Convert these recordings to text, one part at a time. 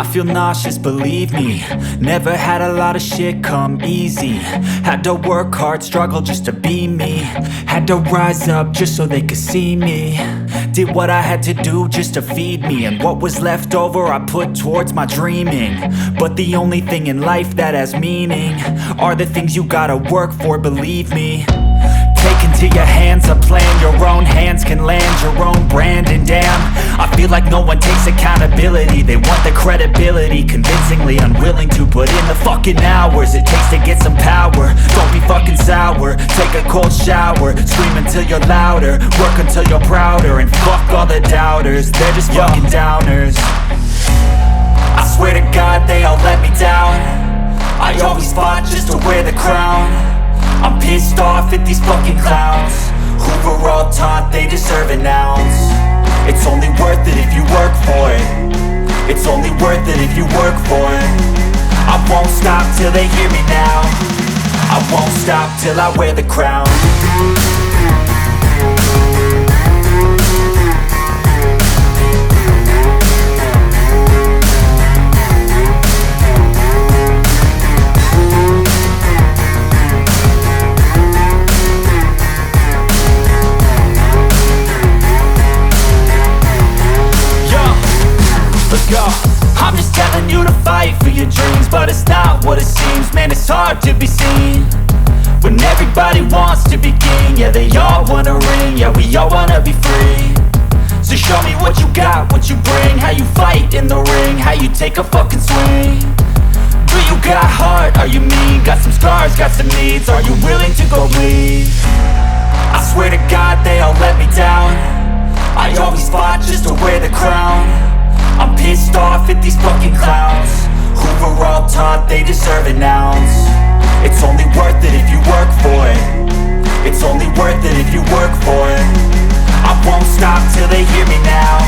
I feel nauseous, believe me. Never had a lot of shit come easy. Had to work hard, struggle just to be me. Had to rise up just so they could see me. Did what I had to do just to feed me, and what was left over I put towards my dreaming. But the only thing in life that has meaning are the things you gotta work for, believe me. Take into your hands a plan, your own hands can land your own brand. And damn, I feel like no one takes accountability. They want the credibility, convincingly unwilling to put in the fucking hours it takes to get some power. Don't be fucking sour, take a cold shower. Scream until you're louder, work until you're prouder. And fuck all the doubters, they're just fucking downers. I swear to God they all let me down. I always fought just to wear the crown. I'm pissed off at these fucking clowns who were all taught they deserve an ounce. It's only worth it if you work for it. It's only worth it if you work for it. I won't stop till they hear me now. I won't stop till I wear the crown. I'm just telling you to fight for your dreams, but it's not what it seems. Man, it's hard to be seen when everybody wants to be king. Yeah, they all wanna ring, yeah, we all wanna be free. So show me what you got, what you bring, how you fight in the ring, how you take a fucking swing. Do you got heart, are you mean? Got some scars, got some needs, are you willing to go bleed? I swear to God they all let me down. I always fought just to wear the crown. I'm pissed off at these fucking clowns who were all taught they deserve an ounce. It's only worth it if you work for it. It's only worth it if you work for it. I won't stop till they hear me now.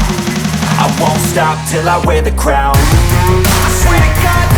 I won't stop till I wear the crown. I swear to God